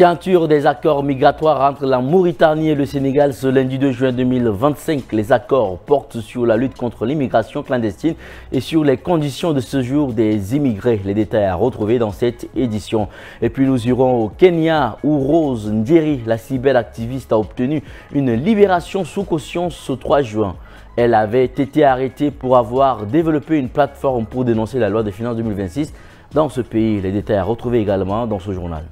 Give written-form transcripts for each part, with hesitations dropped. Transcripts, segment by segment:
Signature des accords migratoires entre la Mauritanie et le Sénégal ce lundi 2 juin 2025. Les accords portent sur la lutte contre l'immigration clandestine et sur les conditions de séjour des immigrés. Les détails à retrouver dans cette édition. Et puis nous irons au Kenya où Rose Njeri, la cyberactiviste, a obtenu une libération sous caution ce 3 juin. Elle avait été arrêtée pour avoir développé une plateforme pour dénoncer la loi des finances 2026 dans ce pays. Les détails à retrouver également dans ce journal.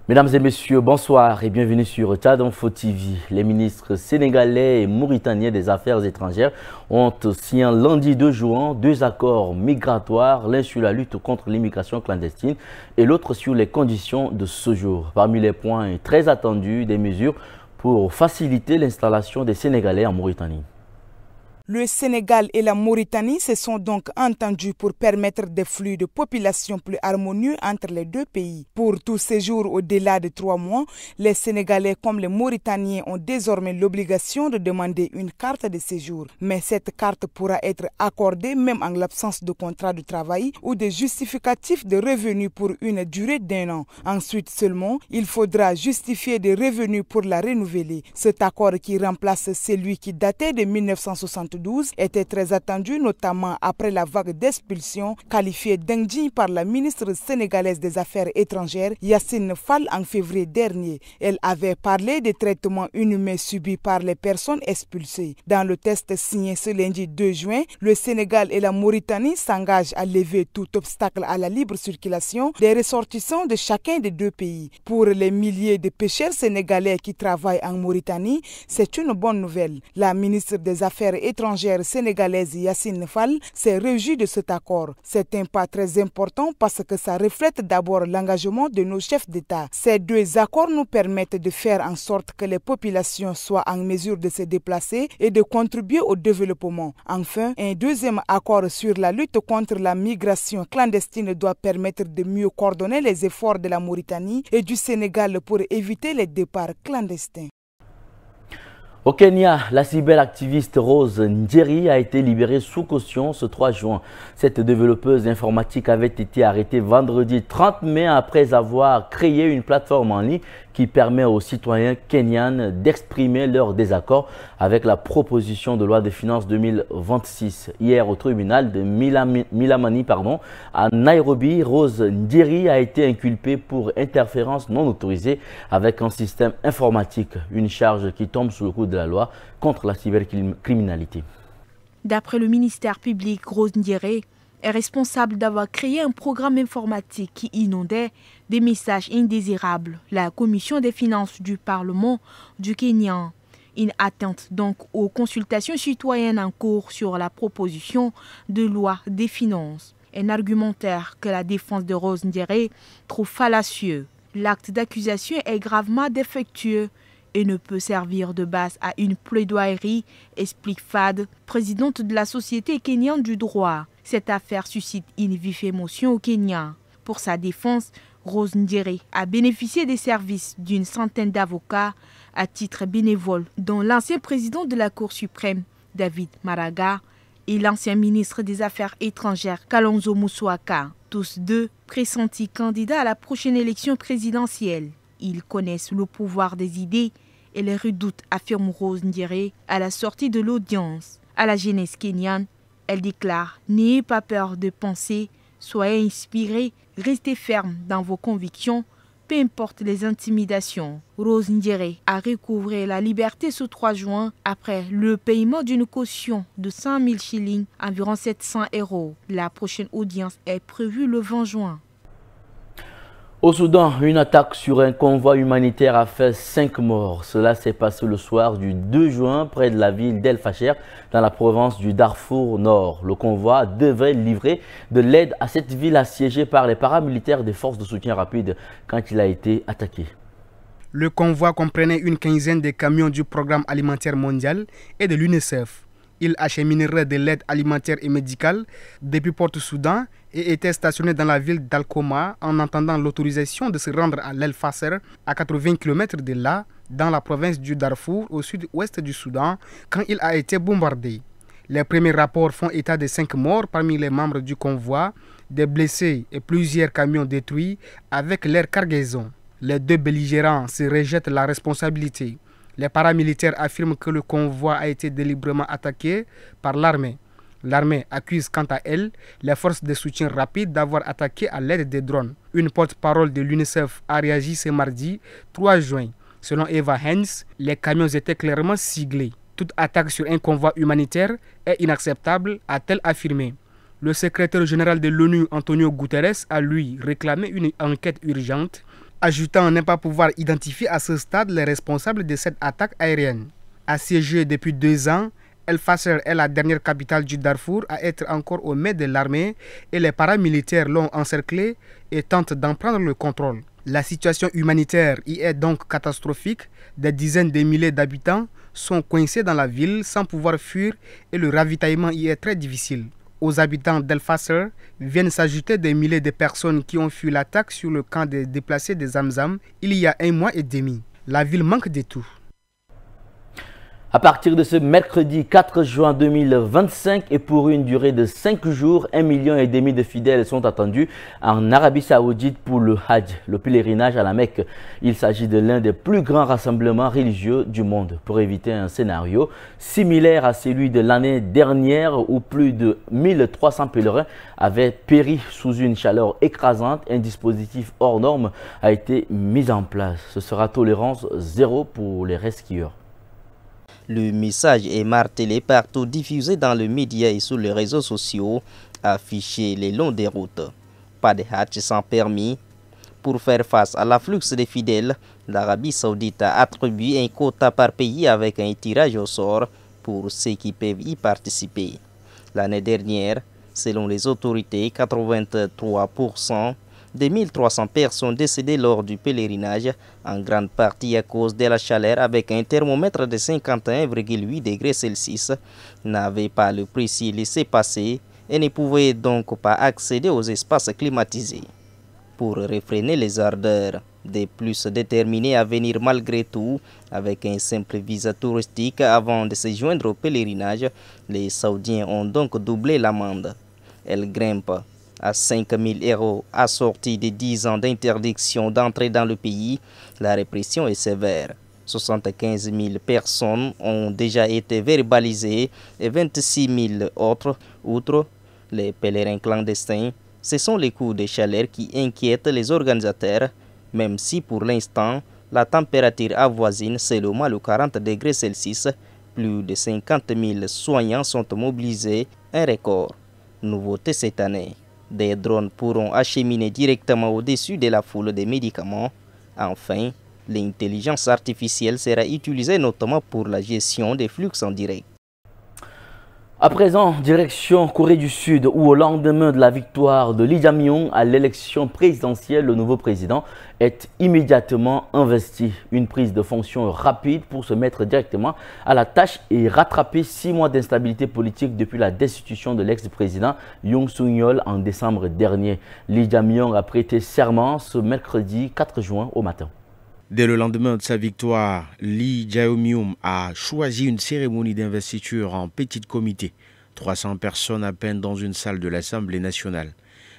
Mesdames et messieurs, bonsoir et bienvenue sur TAD Info TV. Les ministres sénégalais et mauritaniens des Affaires étrangères ont signé lundi 2 juin deux accords migratoires, l'un sur la lutte contre l'immigration clandestine et l'autre sur les conditions de séjour. Parmi les points très attendus, des mesures pour faciliter l'installation des Sénégalais en Mauritanie. Le Sénégal et la Mauritanie se sont donc entendus pour permettre des flux de population plus harmonieux entre les deux pays. Pour tout séjour au-delà de 3 mois, les Sénégalais comme les Mauritaniens ont désormais l'obligation de demander une carte de séjour. Mais cette carte pourra être accordée même en l'absence de contrat de travail ou de justificatif de revenus pour une durée d'1 an. Ensuite seulement, il faudra justifier des revenus pour la renouveler. Cet accord qui remplace celui qui datait de 1972 était très attendu, notamment après la vague d'expulsion qualifiée d'indigne par la ministre sénégalaise des Affaires étrangères, Yacine Fall, en février dernier. Elle avait parlé des traitements inhumains subis par les personnes expulsées. Dans le texte signé ce lundi 2 juin, le Sénégal et la Mauritanie s'engagent à lever tout obstacle à la libre circulation des ressortissants de chacun des deux pays. Pour les milliers de pêcheurs sénégalais qui travaillent en Mauritanie, c'est une bonne nouvelle. La ministre des Affaires étrangères sénégalaise Yacine Fall s'est réjouie de cet accord. C'est un pas très important parce que ça reflète d'abord l'engagement de nos chefs d'État. Ces deux accords nous permettent de faire en sorte que les populations soient en mesure de se déplacer et de contribuer au développement. Enfin, un deuxième accord sur la lutte contre la migration clandestine doit permettre de mieux coordonner les efforts de la Mauritanie et du Sénégal pour éviter les départs clandestins. Au Kenya, la cyberactiviste Rose Njeri a été libérée sous caution ce 3 juin. Cette développeuse informatique avait été arrêtée vendredi 30 mai après avoir créé une plateforme en ligne qui permet aux citoyens kenyans d'exprimer leur désaccord avec la proposition de loi de finances 2026. Hier, au tribunal de Milamani à Nairobi, Rose Njeri a été inculpée pour interférence non autorisée avec un système informatique, une charge qui tombe sous le coup de la loi contre la cybercriminalité. D'après le ministère public, Rose Njeri est responsable d'avoir créé un programme informatique qui inondait des messages indésirables la Commission des finances du Parlement du Kenya. Une atteinte donc aux consultations citoyennes en cours sur la proposition de loi des finances. Un argumentaire que la défense de Rose Njeri trouve fallacieux. L'acte d'accusation est gravement défectueux et ne peut servir de base à une plaidoirie, explique Fad, présidente de la Société kenyane du droit. Cette affaire suscite une vive émotion au Kenya. Pour sa défense, Rose Njeri a bénéficié des services d'une centaine d'avocats à titre bénévole, dont l'ancien président de la Cour suprême, David Maraga, et l'ancien ministre des Affaires étrangères, Kalonzo Musyoka, tous deux pressentis candidats à la prochaine élection présidentielle. Ils connaissent le pouvoir des idées et les redoutent, affirme Rose Njeri à la sortie de l'audience. À la jeunesse kenyane, elle déclare « N'ayez pas peur de penser, soyez inspirés, restez fermes dans vos convictions, peu importe les intimidations. » Rose Njeri a recouvré la liberté ce 3 juin après le paiement d'une caution de 100 000 shillings, environ 700 €. La prochaine audience est prévue le 20 juin. Au Soudan, une attaque sur un convoi humanitaire a fait 5 morts. Cela s'est passé le soir du 2 juin près de la ville d'El Fasher, dans la province du Darfour Nord. Le convoi devait livrer de l'aide à cette ville assiégée par les paramilitaires des forces de soutien rapide quand il a été attaqué. Le convoi comprenait une quinzaine de camions du Programme alimentaire mondial et de l'UNICEF. Il acheminerait de l'aide alimentaire et médicale depuis Port-Soudan et était stationné dans la ville d'Al-Koma en attendant l'autorisation de se rendre à l'El Fasser, à 80 km de là, dans la province du Darfour, au sud-ouest du Soudan, quand il a été bombardé. Les premiers rapports font état de 5 morts parmi les membres du convoi, des blessés et plusieurs camions détruits avec leur cargaison. Les deux belligérants se rejettent la responsabilité. Les paramilitaires affirment que le convoi a été délibérément attaqué par l'armée. L'armée accuse quant à elle les forces de soutien rapide d'avoir attaqué à l'aide des drones. Une porte-parole de l'UNICEF a réagi ce mardi 3 juin. Selon Eva Hens, les camions étaient clairement siglés. Toute attaque sur un convoi humanitaire est inacceptable, a-t-elle affirmé. Le secrétaire général de l'ONU, Antonio Guterres, a lui réclamé une enquête urgente, ajoutant ne pas pouvoir identifier à ce stade les responsables de cette attaque aérienne. Assiégée depuis 2 ans, El Fasser est la dernière capitale du Darfour à être encore au mai de l'armée et les paramilitaires l'ont encerclé et tentent d'en prendre le contrôle. La situation humanitaire y est donc catastrophique. Des dizaines de milliers d'habitants sont coincés dans la ville sans pouvoir fuir et le ravitaillement y est très difficile. Aux habitants d'El Fasser viennent s'ajouter des milliers de personnes qui ont fui l'attaque sur le camp des déplacés de Zamzam il y a 1 mois et demi. La ville manque de tout. À partir de ce mercredi 4 juin 2025 et pour une durée de 5 jours, 1,5 million de fidèles sont attendus en Arabie Saoudite pour le Hajj, le pèlerinage à la Mecque. Il s'agit de l'un des plus grands rassemblements religieux du monde. Pour éviter un scénario similaire à celui de l'année dernière où plus de 1300 pèlerins avaient péri sous une chaleur écrasante, un dispositif hors norme a été mis en place. Ce sera tolérance zéro pour les skieurs. Le message est martelé partout, diffusé dans les médias et sur les réseaux sociaux, affiché le long des routes. Pas de hajj sans permis. Pour faire face à l'afflux des fidèles, l'Arabie Saoudite a attribué un quota par pays avec un tirage au sort pour ceux qui peuvent y participer. L'année dernière, selon les autorités, 83% des 1300 personnes décédées lors du pèlerinage, en grande partie à cause de la chaleur avec un thermomètre de 51,8 degrés Celsius, n'avaient pas le précis laissez-passer et ne pouvaient donc pas accéder aux espaces climatisés. Pour réfréner les ardeurs des plus déterminés à venir malgré tout, avec un simple visa touristique avant de se joindre au pèlerinage, les Saoudiens ont donc doublé l'amende. Elle grimpe à 5 000 € assortie de 10 ans d'interdiction d'entrer dans le pays. La répression est sévère. 75 000 personnes ont déjà été verbalisées et 26 000 autres, outre les pèlerins clandestins. Ce sont les coups de chaleur qui inquiètent les organisateurs, même si pour l'instant, la température avoisine seulement le 40 degrés Celsius. Plus de 50 000 soignants sont mobilisés, un record. Nouveauté cette année. Des drones pourront acheminer directement au-dessus de la foule des médicaments. Enfin, l'intelligence artificielle sera utilisée notamment pour la gestion des flux en direct. À présent, direction Corée du Sud, où au lendemain de la victoire de Lee Jae-myung à l'élection présidentielle, le nouveau président est immédiatement investi. Une prise de fonction rapide pour se mettre directement à la tâche et rattraper 6 mois d'instabilité politique depuis la destitution de l'ex-président Yoon Suk-yeol en décembre dernier. Lee Jae-myung a prêté serment ce mercredi 4 juin au matin. Dès le lendemain de sa victoire, Lee Jae-myung a choisi une cérémonie d'investiture en petit comité. 300 personnes à peine dans une salle de l'Assemblée nationale.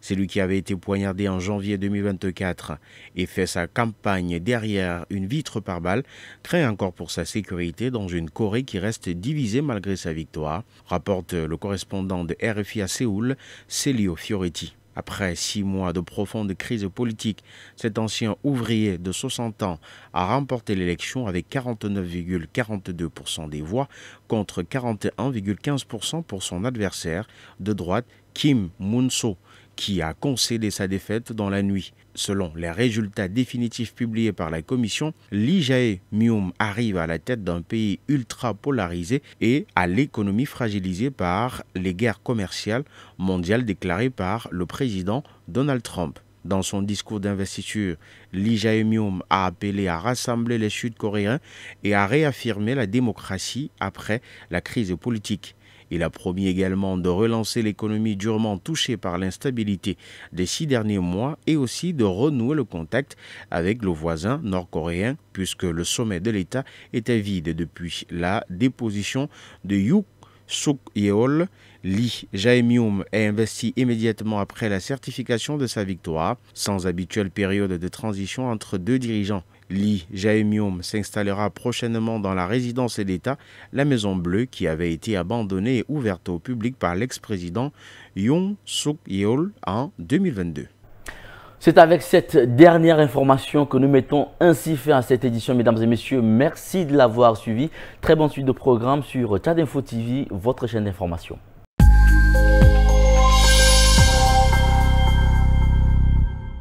C'est lui qui avait été poignardé en janvier 2024 et fait sa campagne derrière une vitre par balle, craint encore pour sa sécurité dans une Corée qui reste divisée malgré sa victoire, rapporte le correspondant de RFI à Séoul, Celio Fioretti. Après 6 mois de profonde crise politique, cet ancien ouvrier de 60 ans a remporté l'élection avec 49,42% des voix contre 41,15% pour son adversaire de droite Kim Moon-so, qui a concédé sa défaite dans la nuit. Selon les résultats définitifs publiés par la commission, Lee Jae-myung arrive à la tête d'un pays ultra polarisé et à l'économie fragilisée par les guerres commerciales mondiales déclarées par le président Donald Trump. Dans son discours d'investiture, Lee Jae-myung a appelé à rassembler les Sud-Coréens et à réaffirmer la démocratie après la crise politique. Il a promis également de relancer l'économie durement touchée par l'instabilité des 6 derniers mois et aussi de renouer le contact avec le voisin nord-coréen puisque le sommet de l'État était vide depuis la déposition de Yoon Suk Yeol, Lee Jae-myung est investi immédiatement après la certification de sa victoire, sans habituelle période de transition entre deux dirigeants. Lee Jae-myung s'installera prochainement dans la résidence d'État, la Maison Bleue, qui avait été abandonnée et ouverte au public par l'ex-président Yoon Suk Yeol en 2022. C'est avec cette dernière information que nous mettons ainsi fin à cette édition, mesdames et messieurs. Merci de l'avoir suivi. Très bonne suite de programme sur Tchad Info TV, votre chaîne d'information.